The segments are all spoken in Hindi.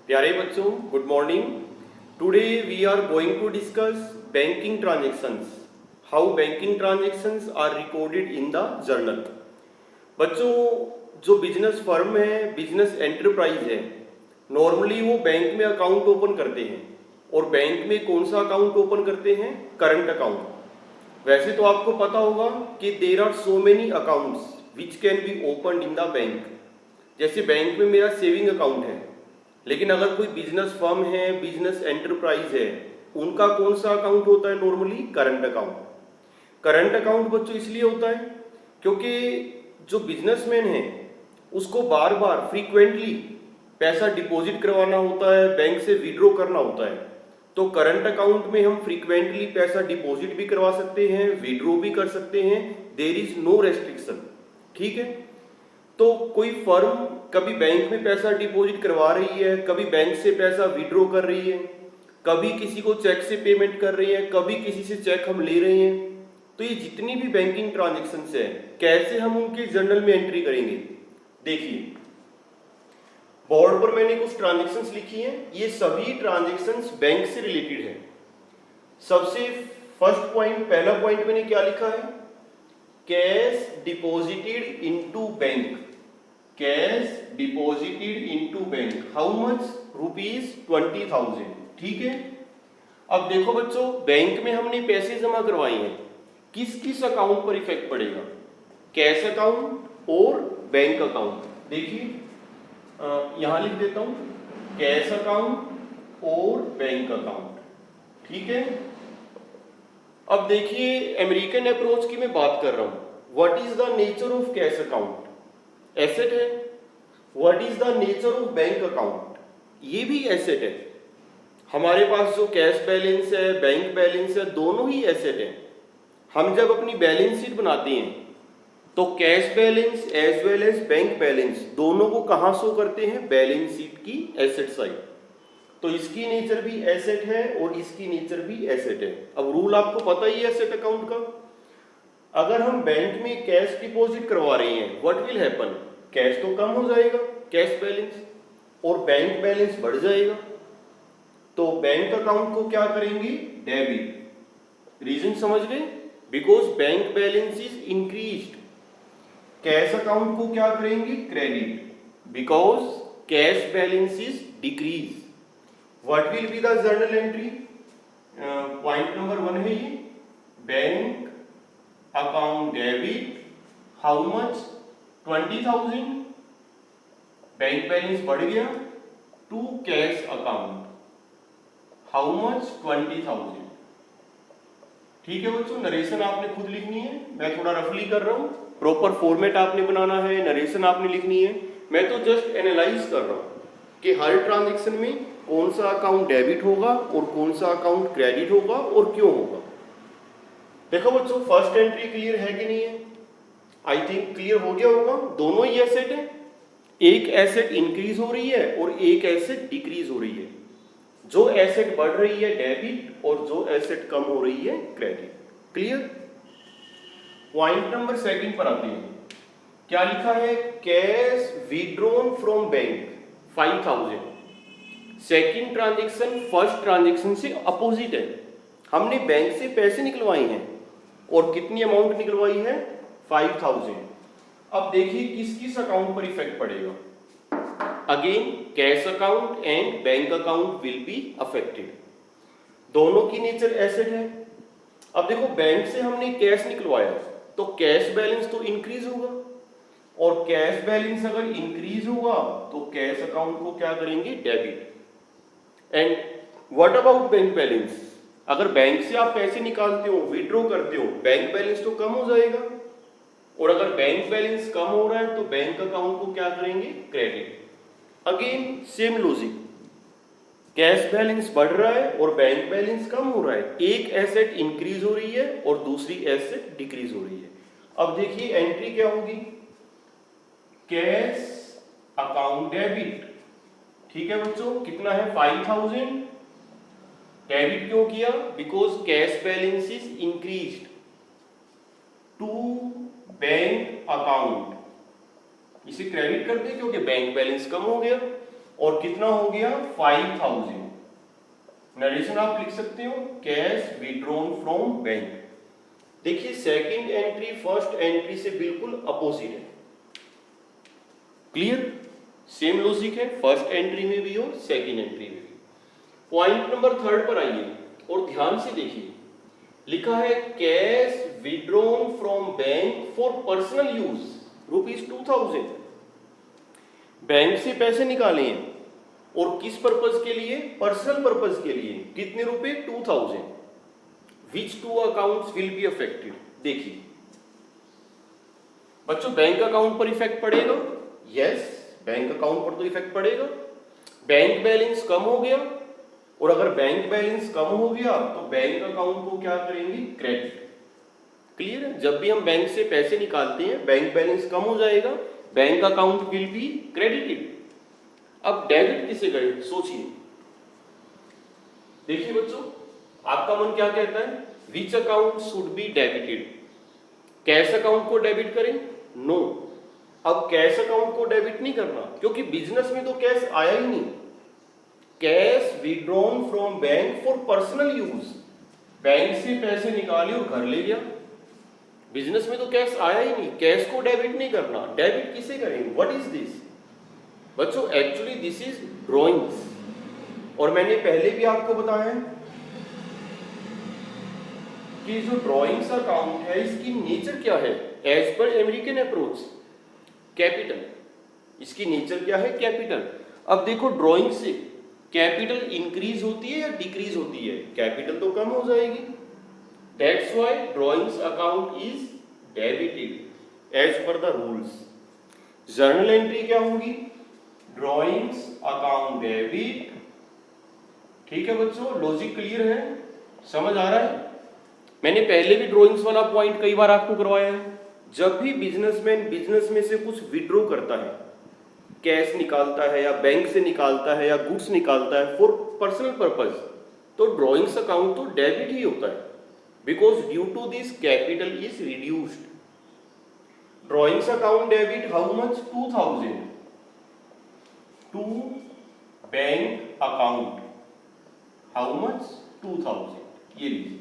प्यारे बच्चों, good morning. Today we are going to discuss banking transactions, how banking transactions are recorded in the journal. बच्चों, जो बिजनेस फर्म है, बिजनेस एंटरप्राइज है, नॉर्मली वो बैंक में अकाउंट ओपन करते हैं। और बैंक में कौन सा अकाउंट ओपन करते हैं? Current account. वैसे तो आपको पता होगा कि there are so many accounts which can be open in the bank. जैसे बैंक में मेरा सेविंग अकाउंट है, लेकिन अगर कोई बिजनेस फर्म है, बिजनेस एंटरप्राइज है, उनका कौन सा अकाउंट होता है? Normally current account. Current account बच्चों इसलिए होता है क्योंकि जो बिजनेसमैन है उसको बार बार फ्रीक्वेंटली पैसा डिपॉजिट करवाना होता है, बैंक से विड्रॉ करना होता है। तो करंट अकाउंट में हम फ्रीक्वेंटली पैसा डिपॉजिट भी करवा सकते हैं, विड्रॉ भी कर सकते हैं। There is no restriction. ठीक है। तो कोई फर्म कभी बैंक में पैसा डिपॉजिट करवा रही है, कभी बैंक से पैसा विड्रॉ कर रही है, कभी किसी को चेक से पेमेंट कर रही है, कभी किसी से चेक हम ले रहे हैं। तो ये जितनी भी बैंकिंग ट्रांजैक्शंस है, कैसे हम उनके जर्नल में एंट्री करेंगे? देखिए, बोर्ड पर मैंने कुछ ट्रांजैक्शंस लिखी हैं। ये सभी ट्रांजैक्शंस बैंक से रिलेटेड है। सबसे फर्स्ट पॉइंट, पहला पॉइंट मैंने क्या लिखा है? Cash deposited into bank. Cash deposited into bank, how much? ₹20,000। ठीक है। अब देखो बच्चों, बैंक में हमने पैसे जमा करवाए हैं, किस किस अकाउंट पर इफेक्ट पड़ेगा? कैश अकाउंट और बैंक अकाउंट। देखिए, यहां लिख देता हूं, कैश अकाउंट और बैंक अकाउंट। ठीक है। अब देखिए, अमेरिकन अप्रोच की मैं बात कर रहा हूं। What is the nature of cash account? Asset है। What is the nature of bank account? ये भी एसेट है। हमारे पास जो कैश बैलेंस है, बैंक बैलेंस है, दोनों ही एसेट है। हम जब अपनी बैलेंस शीट बनाते हैं तो cash balance as well as bank balance दोनों को कहां शो करते हैं? बैलेंस शीट की एसेट साइड। तो इसकी नेचर भी एसेट है और इसकी नेचर भी एसेट है। अब रूल आपको पता ही है एसेट अकाउंट का। अगर हम बैंक में कैश डिपॉजिट करवा रहे हैं, व्हाट विल हैपन? कैश तो कम हो जाएगा, कैश बैलेंस, और बैंक बैलेंस बढ़ जाएगा। तो बैंक अकाउंट को क्या करेंगे? डेबिट। रीजन समझ गए? Because bank balance is increased. Cash account को क्या करेंगे? Credit, because cash balance is decrease. What will be the journal entry? Point number 1 है ये, bank account debit, how much? 20,000। Bank balance बढ़ गया, to cash account, how much? 20,000। ठीक है बच्चों, नरेशन आपने खुद लिखनी है, मैं थोड़ा रफली कर रहा हूं। प्रॉपर फॉर्मेट आपने बनाना है, नरेशन आपने लिखनी है। मैं तो जस्ट एनालाइज कर रहा हूं कि हर ट्रांजैक्शन में कौन सा अकाउंट डेबिट होगा और कौन सा अकाउंट क्रेडिट होगा और क्यों होगा। देखो बच्चों, फर्स्ट एंट्री क्लियर है कि नहीं है? आई थिंक क्लियर हो गया होगा। दोनों ही एसेट है। एक एसेट इंक्रीज हो रही है और एक एसेट डिक्रीज हो रही है। जो एसेट बढ़ रही है डेबिट और जो एसेट कम हो रही है क्रेडिट। क्लियर? पॉइंट नंबर 2 पर आते हैं। क्या लिखा है? Cash withdrawn from bank 5,000। Second transaction first transaction से अपोजिट है। हमने बैंक से पैसे निकलवाए हैं और कितनी अमाउंट निकलवाई है? 5,000। अब देखिए किस किस अकाउंट पर इफेक्ट पड़ेगा। Again cash account and bank account will be affected. दोनों की नेचर एसेट है। अब देखो, बैंक से हमने कैश निकलवाया तो कैश बैलेंस तो इंक्रीज होगा, और कैश बैलेंस अगर इंक्रीज होगा तो कैश अकाउंट को क्या करेंगे? Debit. And what about bank balance? अगर बैंक से आप पैसे निकालते हो, विड्रॉ करते हो, बैंक बैलेंस तो कम हो जाएगा, और अगर बैंक बैलेंस कम हो रहा है तो बैंक अकाउंट को क्या करेंगे? Credit. Again same logic, cash balance बढ़ रहा है और बैंक बैलेंस कम हो रहा है। एक एसेट इंक्रीज हो रही है और दूसरी एसेट डिक्रीज हो रही है। अब देखिए एंट्री क्या होगी? Cash account debit. ठीक है बच्चों, कितना है? 5,000। डेबिट क्यों किया? Because cash balance is increased to bank account. इसे क्रेडिट कर दे क्योंकि बैंक बैलेंस कम हो गया। और कितना हो गया 5000। नरेशन आप लिख सकते हो कैश विड्रॉन फ्रॉम बैंक। देखिए सेकंड एंट्री फर्स्ट एंट्री से बिल्कुल अपोजिट है। क्लियर? सेम लॉजिक है फर्स्ट एंट्री में भी और सेकंड एंट्री में भी। पॉइंट नंबर 3 पर आइए और ध्यान से देखिए, लिखा है cash withdrawn from bank for personal use ₹2000। Bank से पैसे निकाले हैं और किस पर्पज के लिए? पर्सनल पर्पज के लिए। कितने रुपए? 2000। Which two accounts will be affected? देखिए बच्चों, बैंक अकाउंट पर इफेक्ट पड़ेगा। यस, बैंक अकाउंट पर तो इफेक्ट पड़ेगा। बैंक बैलेंस कम हो गया, और अगर बैंक बैलेंस कम हो गया तो बैंक अकाउंट को क्या करेंगे? क्रेडिट। क्लियर है? जब भी हम बैंक से पैसे निकालते हैं बैंक बैलेंस कम हो जाएगा, bank account will be credited. अब डेबिट किसे करें? सोचिए। देखिए बच्चों, आपका मन क्या कहता है? Which account should be debited? Cash account को डेबिट करें? नो। अब कैश अकाउंट को डेबिट नहीं करना, क्योंकि बिजनेस में तो कैश आया ही नहीं। Cash withdrawn from bank for personal use, bank से पैसे निकाले और घर ले गया। बिजनेस में तो कैश आया ही नहीं, कैश को डेबिट नहीं करना। डेबिट किसे करेंगे? What is this? बच्चों एक्चुअली दिस इज ड्रॉइंग्स, और मैंने पहले भी आपको बताया कि जो ड्रॉइंग्स अकाउंट है इसकी नेचर क्या है? As per American approach, capital. इसकी नेचर क्या है? कैपिटल। अब देखो, ड्रॉइंग से कैपिटल इंक्रीज होती है या डिक्रीज होती है? कैपिटल तो कम हो जाएगी। That's why drawings account is debited as per the rules. Journal entry क्या होगी? Drawings account debit. ठीक है बच्चों, लॉजिक क्लियर है? समझ आ रहा है? मैंने पहले भी ड्रॉइंग्स वाला पॉइंट कई बार आपको करवाया है। जब भी बिजनेसमैन बिजनेस में से कुछ विड्रॉ करता है, कैश निकालता है या बैंक से निकालता है या गुड्स निकालता है फॉर पर्सनल पर्पज, तो ड्रॉइंग्स अकाउंट तो डेबिट ही होता है, because due to this capital is reduced. Drawings account debit how much? 2000 to bank account. How much? 2000। ये लीजिए।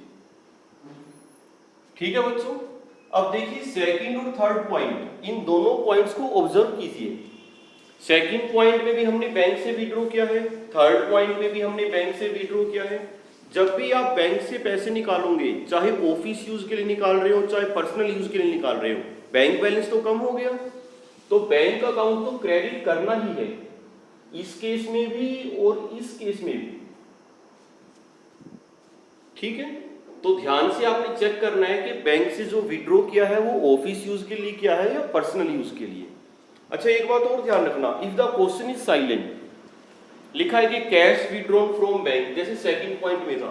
ठीक है बच्चों, अब देखिए सेकंड और थर्ड पॉइंट, इन दोनों पॉइंट्स को ऑब्जर्व कीजिए। सेकंड पॉइंट में भी हमने बैंक से विड्रॉ किया है, थर्ड पॉइंट में भी हमने बैंक से विड्रॉ किया है। जब भी आप बैंक से पैसे निकालोगे, चाहे ऑफिस यूज के लिए निकाल रहे हो चाहे पर्सनल यूज के लिए निकाल रहे हो, बैंक बैलेंस तो कम हो गया, तो बैंक अकाउंट तो क्रेडिट करना ही है, इस केस में भी और इस केस में भी। ठीक है, तो ध्यान से आपने चेक करना है कि बैंक से जो विड्रॉ किया है वो ऑफिस यूज के लिए किया है या पर्सनल यूज के लिए। अच्छा, एक बात और ध्यान रखना, if the question is silent, लिखा है कि कैश विड्रॉन फ्रॉम बैंक, जैसे सेकंड पॉइंट में था,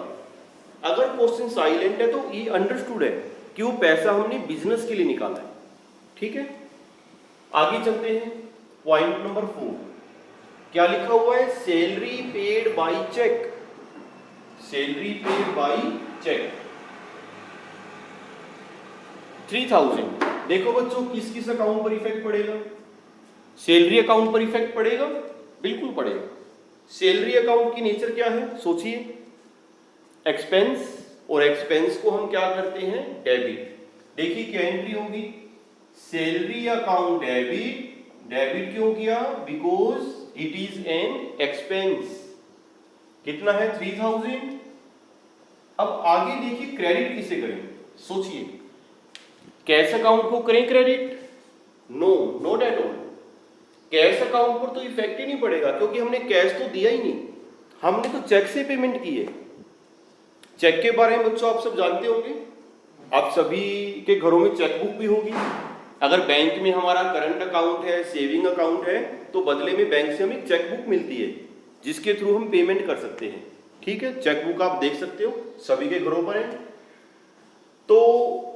अगर क्वेश्चन साइलेंट है तो ये अंडरस्टूड है कि वो पैसा हमने बिजनेस के लिए निकाला है। ठीक है, आगे चलते हैं। पॉइंट नंबर 4 क्या लिखा हुआ है? Salary paid by cheque. Salary paid by cheque 3000। देखो बच्चों, किस किस अकाउंट पर इफेक्ट पड़ेगा? सैलरी अकाउंट पर इफेक्ट पड़ेगा, बिल्कुल पड़ेगा। सैलरी अकाउंट की नेचर क्या है? सोचिए, एक्सपेंस, और एक्सपेंस को हम क्या करते हैं? डेबिट। देखिए क्या एंट्री होगी? Salary account debit. डेबिट क्यों किया? Because it is an expense. कितना है? 3000। अब आगे देखिए क्रेडिट किसे करें? सोचिए, कैश अकाउंट को करें credit? No, not at all. Cash account पर तो इफेक्ट ही नहीं पड़ेगा, क्योंकि हमने कैश तो दिया ही नहीं, हमने तो चेक से पेमेंट की है। चेक के बारे में बच्चों आप सब जानते होंगे, आप सभी के घरों में चेकबुक भी होगी। अगर बैंक में हमारा करंट अकाउंट है, सेविंग अकाउंट है, तो बदले में बैंक से हमें चेकबुक मिलती है, जिसके थ्रू हम पेमेंट कर सकते हैं। ठीक है, चेकबुक आप देख सकते हो, सभी के घरों पर है। तो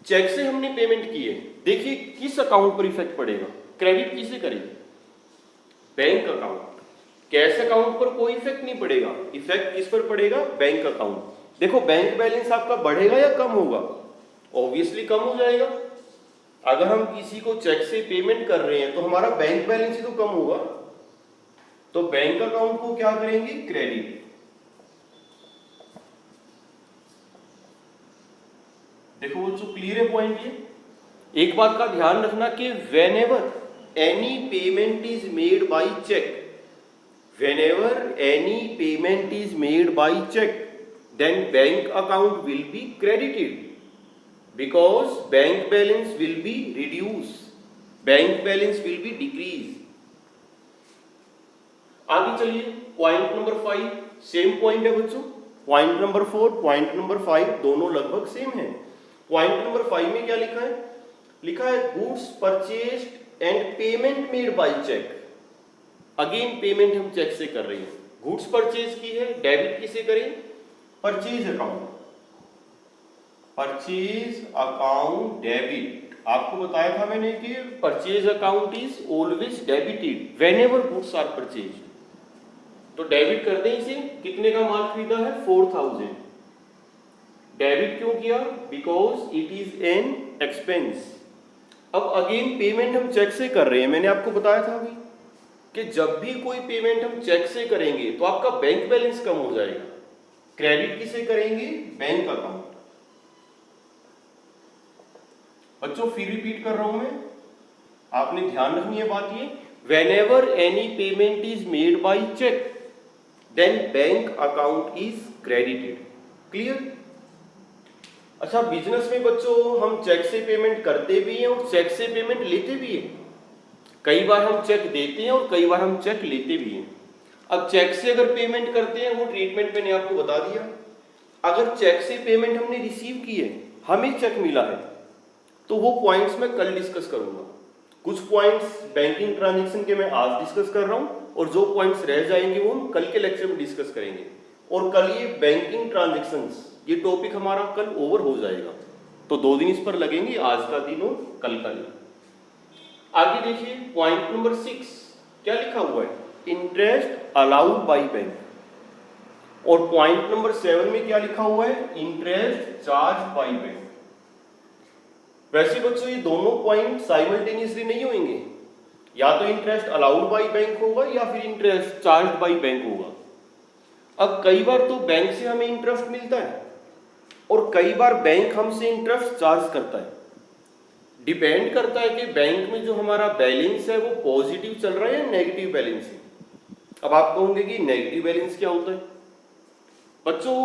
चेक से हमने पेमेंट की है। देखिए किस अकाउंट पर इफेक्ट पड़ेगा? क्रेडिट किसे करेंगे? Bank account. कैश अकाउंट पर कोई इफेक्ट नहीं पड़ेगा, इफेक्ट किस पर पड़ेगा? Bank account. देखो बैंक बैलेंस आपका बढ़ेगा या कम होगा? ऑब्वियसली कम हो जाएगा। अगर हम किसी को चेक से पेमेंट कर रहे हैं तो हमारा बैंक बैलेंस ही तो कम होगा, तो बैंक अकाउंट को क्या करेंगे, क्रेडिट। देखो बच्चों क्लियर है पॉइंट ये। एक बात का ध्यान रखना कि whenever any payment is made by cheque, whenever any payment is made by check, then bank account will be credited because bank balance will be reduced, bank balance will be decreased। आगे चलिए पॉइंट नंबर 5, सेम पॉइंट है बच्चों। पॉइंट नंबर 4, पॉइंट नंबर 5 दोनों लगभग सेम है। पॉइंट नंबर 5 में क्या लिखा है, लिखा है goods purchased and payment made by cheque. Again payment हम चेक से कर रहे हैं, गुड्स परचेज की है, डेबिट किसे करें, purchase account, purchase account debit. आपको बताया था मैंने कि purchase account is always debited whenever goods are purchase. तो डेबिट कर दें इसे, कितने का माल खरीदा है, 4000। डेबिट क्यों किया, because it is an expense. अब अगेन पेमेंट हम चेक से कर रहे हैं, मैंने आपको बताया था अभी कि जब भी कोई पेमेंट हम चेक से करेंगे तो आपका बैंक बैलेंस कम हो जाएगा। क्रेडिट किसे करेंगे, बैंक अकाउंट। बच्चों फिर रिपीट कर रहा हूं मैं, आपने ध्यान रखनी है बात ये, whenever any payment is made by check then bank account is credited. Clear. अच्छा बिजनेस में बच्चों हम चेक से पेमेंट करते भी हैं और चेक से पेमेंट लेते भी हैं। कई बार हम चेक देते हैं और कई बार हम चेक लेते भी हैं। अब चेक से अगर पेमेंट करते हैं, वो ट्रीटमेंट मैंने आपको बता दिया। अगर चेक से पेमेंट हमने रिसीव की है, हमें चेक मिला है, तो वो पॉइंट्स मैं कल डिस्कस करूंगा। कुछ पॉइंट्स बैंकिंग ट्रांजैक्शन के मैं आज डिस्कस कर रहा हूं और जो पॉइंट्स रह जाएंगे वो हम कल के लेक्चर में डिस्कस करेंगे। और कल ये बैंकिंग ट्रांजैक्शंस ये टॉपिक हमारा कल ओवर हो जाएगा, तो 2 दिन इस पर लगेंगे, आज का दिन और कल का दिन। आगे देखिए पॉइंट नंबर 6 क्या लिखा हुआ है, इंटरेस्ट अलाउड बाय बैंक। और पॉइंट नंबर 7 में क्या लिखा हुआ है, इंटरेस्ट चार्ज बाय बैंक। वैसे बच्चों ये दोनों पॉइंट साइमल्टेनियसली नहीं होंगे, या तो इंटरेस्ट अलाउड बाय बैंक होगा या फिर इंटरेस्ट चार्ज बाय बैंक होगा। अब कई बार तो बैंक से हमें इंटरेस्ट मिलता है और कई बार बैंक हमसे इंटरेस्ट चार्ज करता है। डिपेंड करता है कि बैंक में जो हमारा बैलेंस है वो पॉजिटिव चल रहा है या नेगेटिव बैलेंस है। अब आप कहोगे कि नेगेटिव बैलेंस क्या होता है। बच्चों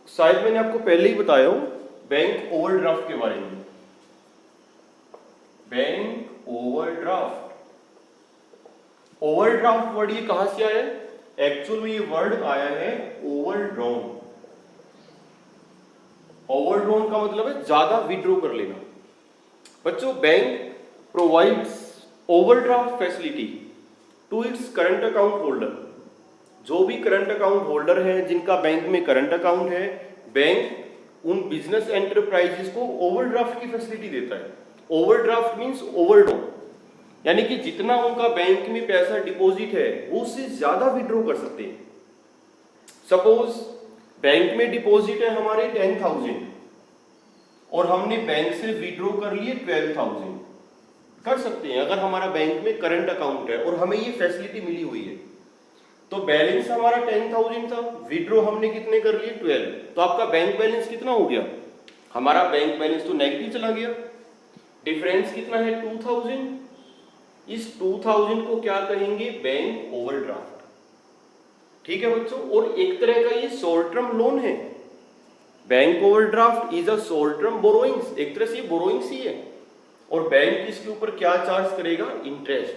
शायद मैंने आपको पहले ही बताया हो बैंक ओवरड्राफ्ट के बारे में। बैंक ओवरड्राफ्ट, ओवरड्राफ्ट वर्ड ये कहां से आया है, एक्चुअल में ये वर्ड आया है ओवरड्रॉन। ओवरड्रॉन का मतलब है ज्यादा विड्रॉ कर लेना। बच्चों bank provides overdraft facility to its current account holder. जो भी करंट अकाउंट होल्डर है, जिनका बैंक में करंट अकाउंट है, बैंक उन बिजनेस एंटरप्राइजेस को ओवरड्राफ्ट की फैसिलिटी देता है। ओवरड्राफ्ट मींस ओवरड्रॉ, यानी कि जितना उनका बैंक में पैसा डिपॉजिट है वो उससे ज्यादा विड्रॉ कर सकते हैं। सपोज बैंक में डिपॉजिट है हमारे 10,000 और हमने बैंक से विड्रॉ कर लिए 12,000, कर सकते हैं अगर हमारा बैंक में करंट अकाउंट है और हमें ये फैसिलिटी मिली हुई है। तो बैलेंस हमारा 10,000 था, विड्रॉ हमने कितने कर लिए 12, तो आपका बैंक बैलेंस कितना हो गया, हमारा बैंक बैलेंस तो नेगेटिव चला गया। डिफरेंस कितना है 2,000, इस 2,000 को क्या कहेंगे, बैंक ओवरड्राफ्ट। ठीक है बच्चों। और एक तरह का ये शॉर्ट टर्म लोन है। Bank overdraft is a short term borrowings, एक तरह से ये बोरोइंग्स ही है। और बैंक इसके ऊपर क्या चार्ज करेगा, इंटरेस्ट।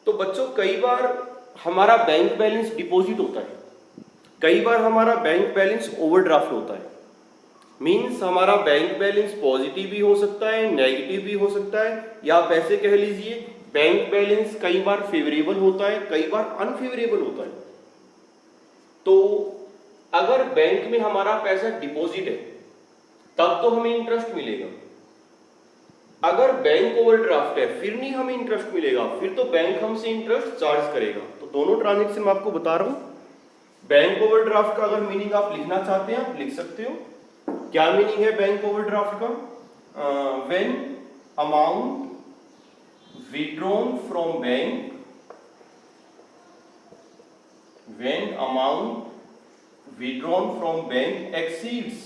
तो बच्चों कई बार हमारा बैंक बैलेंस डिपॉजिट होता है, कई बार हमारा बैंक बैलेंस ओवरड्राफ्ट होता है। मींस हमारा बैंक बैलेंस पॉजिटिव भी हो सकता है, नेगेटिव भी हो सकता है, या आप ऐसे कह लीजिए बैंक बैलेंस कई बार फेवरेबल होता है, कई बार अनफेवरेबल होता है। तो अगर बैंक में हमारा पैसा डिपॉजिट है तब तो हमें इंटरेस्ट मिलेगा। अगर बैंक ओवरड्राफ्ट है फिर नहीं हमें इंटरेस्ट मिलेगा, फिर तो बैंक हमसे इंटरेस्ट चार्ज करेगा। तो दोनों ट्रांजैक्शन मैं आपको बता रहा हूं। बैंक ओवरड्राफ्ट का अगर मीनिंग आप लिखना चाहते हैं आप लिख सकते हो। क्या मीनिंग है बैंक ओवरड्राफ्ट का, when amount withdrawn from bank, when amount withdrawn from bank exceeds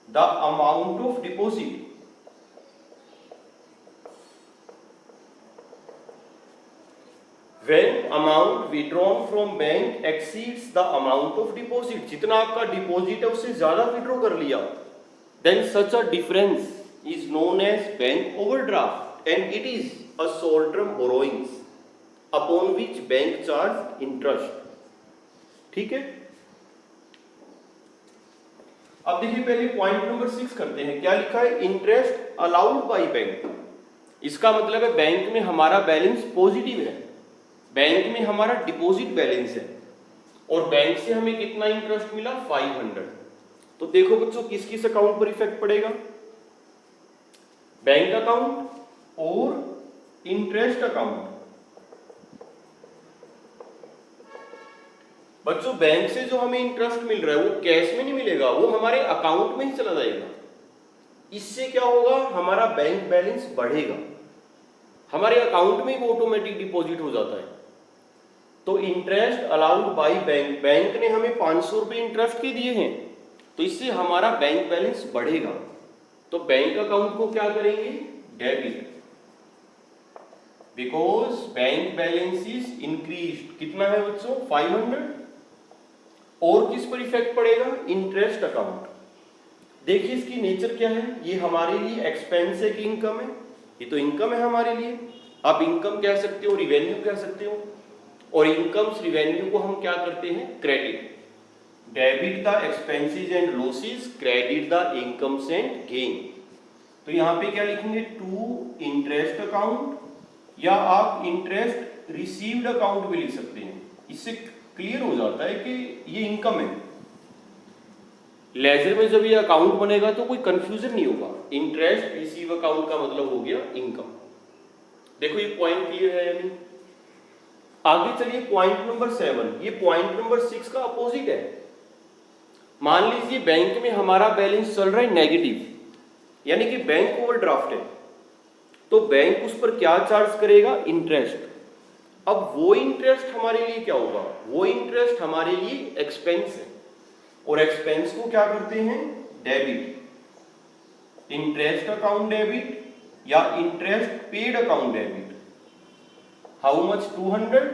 the amount of deposit. When amount withdrawn from bank exceeds the amount of deposit, जितना आपका डिपॉजिट है उससे ज्यादा विड्रॉ कर लिया, then such a difference is known as bank overdraft and it is a short term borrowings upon which bank charge interest. ठीक है, अब देखिए पहले पॉइंट नंबर 6 करते हैं। क्या लिखा है? Interest allowed by bank. इसका मतलब है बैंक में हमारा बैलेंस पॉजिटिव है, बैंक में हमारा डिपॉजिट बैलेंस है और बैंक से हमें कितना इंटरेस्ट मिला? 500। तो देखो बच्चों किस किस अकाउंट पर इफेक्ट पड़ेगा? बैंक अकाउंट और इंटरेस्ट अकाउंट। बच्चों बैंक से जो हमें इंटरेस्ट मिल रहा है वो कैश में नहीं मिलेगा, वो हमारे अकाउंट में ही चला जाएगा। इससे क्या होगा? हमारा बैंक बैलेंस बढ़ेगा, हमारे अकाउंट में वो ऑटोमेटिक डिपॉजिट हो जाता है। तो interest allowed by bank, bank ने हमें 500 रुपए इंटरेस्ट के दिए हैं तो इससे हमारा बैंक बैलेंस बढ़ेगा। तो बैंक अकाउंट को क्या करेंगे? Debit, because bank balance is increased. कितना है बच्चों? 500। और किस पर इफेक्ट पड़ेगा? Interest account. देखिए इसकी नेचर क्या है, ये हमारे लिए एक्सपेंस है कि इनकम है? ये तो इनकम है हमारे लिए। आप इनकम कह सकते हो, रिवेन्यू कह सकते हो, और इनकम्स रिवेन्यू को हम क्या करते हैं? Credit. Debit the expenses and losses, credit the incomes and gain. तो यहां पे क्या लिखेंगे? टू इंटरेस्ट अकाउंट, या आप इंटरेस्ट रिसीव्ड अकाउंट भी लिख सकते हैं। इससे क्लियर हो जाता है कि ये इनकम है। लेजर में जब ये अकाउंट बनेगा तो कोई कंफ्यूजन नहीं होगा। इंटरेस्ट रिसीव अकाउंट का मतलब हो गया इनकम। देखो ये पॉइंट क्लियर है या नहीं? आगे चलिए पॉइंट नंबर 7। ये पॉइंट नंबर 6 का अपोजिट है। मान लीजिए बैंक में हमारा बैलेंस चल रहा है नेगेटिव, यानी कि बैंक ओवरड्राफ्ट है, तो बैंक उस पर क्या चार्ज करेगा? इंटरेस्ट। अब वो इंटरेस्ट हमारे लिए क्या होगा? वो इंटरेस्ट हमारे लिए एक्सपेंस है, और एक्सपेंस को क्या करते हैं? डेबिट। इंटरेस्ट अकाउंट डेबिट या interest paid account debit. How much? 200।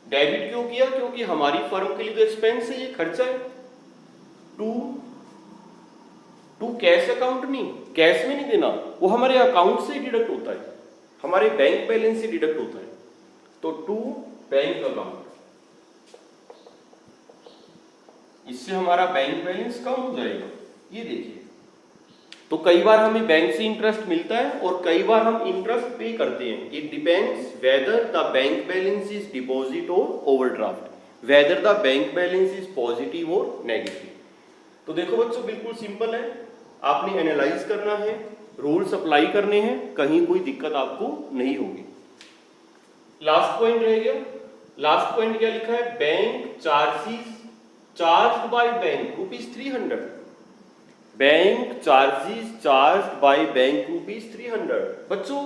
Debit क्यों किया? क्योंकि हमारी फर्म के लिए तो एक्सपेंस है, ये खर्चा है। टू कैश अकाउंट नहीं, कैश में नहीं देना, वो हमारे अकाउंट से डिडक्ट होता है, हमारे बैंक बैलेंस से डिडक्ट होता है। तो टू बैंक अकाउंट, इससे हमारा बैंक बैलेंस कम हो जाएगा। ये देखिए, तो कई बार हमें बैंक से इंटरेस्ट मिलता है और कई बार हम इंटरेस्ट पे करते हैं। It depends whether the bank balance is deposit और overdraft, whether the bank balance is positive और नेगेटिव। तो देखो बच्चों बिल्कुल सिंपल है, आपने एनालाइज करना है, रूल्स अप्लाई करने हैं, कहीं कोई दिक्कत आपको नहीं होगी। लास्ट पॉइंट रह गया। लास्ट पॉइंट क्या लिखा है? Bank charges charged by bank ₹300। Bank charges charged by bank ₹300। बच्चों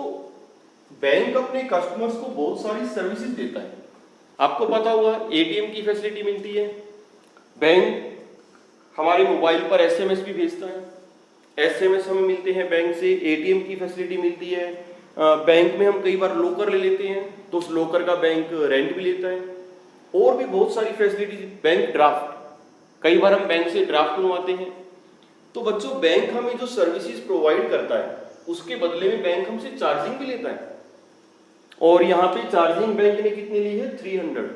बैंक अपने कस्टमर्स को बहुत सारी सर्विसेज देता है। आपको पता होगा एटीएम की फैसिलिटी मिलती है, बैंक हमारे मोबाइल पर एसएमएस भी भेजता है, एसएमएस हमें मिलते हैं बैंक से, एटीएम की फैसिलिटी मिलती है, बैंक में हम कई बार लॉकर ले लेते हैं तो उस लॉकर का बैंक रेंट भी लेता है, और भी बहुत सारी फैसिलिटीज। बैंक ड्राफ्ट, कई बार हम बैंक से ड्राफ्ट बनवाते हैं। तो बच्चों बैंक हमें जो सर्विसेज प्रोवाइड करता है उसके बदले में बैंक हमसे चार्जिंग भी लेता है, और यहाँ पे चार्जिंग बैंक ने कितनी ली है? 300।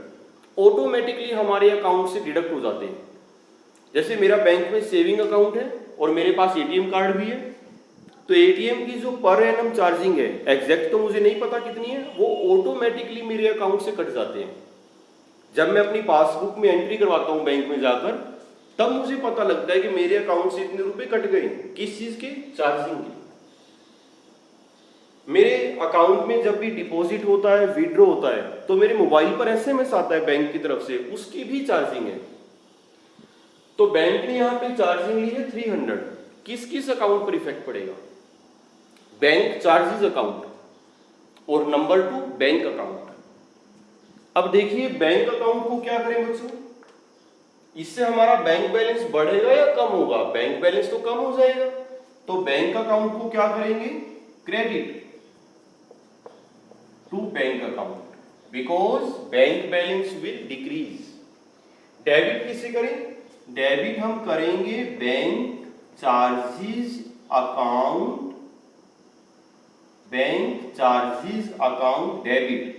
ऑटोमेटिकली हमारे अकाउंट से डिडक्ट हो जाते हैं। जैसे मेरा बैंक में सेविंग अकाउंट है और मेरे पास एटीएम कार्ड भी है, तो एटीएम की जो पर एनम चार्जिंग है, एग्जैक्ट तो मुझे नहीं पता कितनी है, वो ऑटोमेटिकली मेरे अकाउंट से कट जाते हैं। जब मैं अपनी पासबुक में एंट्री करवाता हूँ बैंक में जाकर, तब मुझे पता लगता है कि मेरे अकाउंट से इतने रुपए कट गए। किस चीज के? चार्जिंग के। मेरे अकाउंट में जब भी डिपॉजिट होता है, विड्रॉ होता है, तो मेरे मोबाइल पर एसएमएस आता है बैंक की तरफ से, उसकी भी चार्जिंग है। तो बैंक ने यहाँ पे चार्जिंग ली है 300। किस किस अकाउंट पर इफेक्ट पड़ेगा? बैंक चार्जेस अकाउंट और नंबर 2 बैंक अकाउंट। अब देखिए बैंक अकाउंट को क्या करें बच्चों, इससे हमारा बैंक बैलेंस बढ़ेगा या कम होगा? बैंक बैलेंस तो कम हो जाएगा, तो बैंक अकाउंट को क्या करेंगे, credit to bank account because bank balance will decrease. Debit किसे करें? डेबिट हम करेंगे bank charges account, bank charges account debit.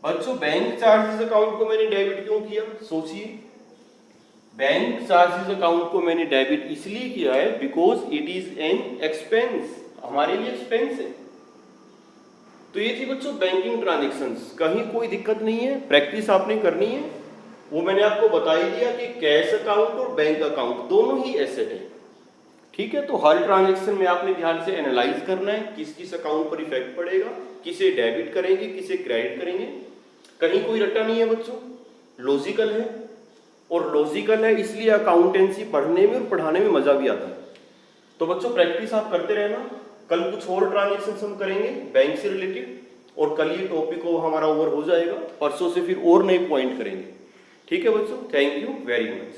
बच्चों बैंक चार्जेस अकाउंट को मैंने डेबिट क्यों किया, सोचिए। बैंक चार्जेस अकाउंट को मैंने डेबिट इसलिए किया है because it is an expense, हमारे लिए एक्सपेंस है। तो ये थी बच्चों बैंकिंग ट्रांजैक्शंस। कहीं कोई दिक्कत नहीं है, प्रैक्टिस आपने करनी है। वो मैंने आपको बता ही दिया कि कैश अकाउंट और बैंक अकाउंट दोनों ही एसेट है, ठीक है। तो हर ट्रांजैक्शन में आपने ध्यान से एनालाइज करना है किस किस अकाउंट पर इफेक्ट पड़ेगा, किसे डेबिट करेंगे, किसे क्रेडिट करेंगे। कहीं कोई रट्टा नहीं है बच्चों, लॉजिकल है। और लॉजिकल है इसलिए अकाउंटेंसी पढ़ने में और पढ़ाने में मजा भी आता है। तो बच्चों प्रैक्टिस आप करते रहना। कल कुछ और ट्रांजैक्शन हम करेंगे बैंक से रिलेटेड, और कल ये टॉपिक हमारा ओवर हो जाएगा। परसों से फिर और नए पॉइंट करेंगे, ठीक है बच्चों। Thank you very much.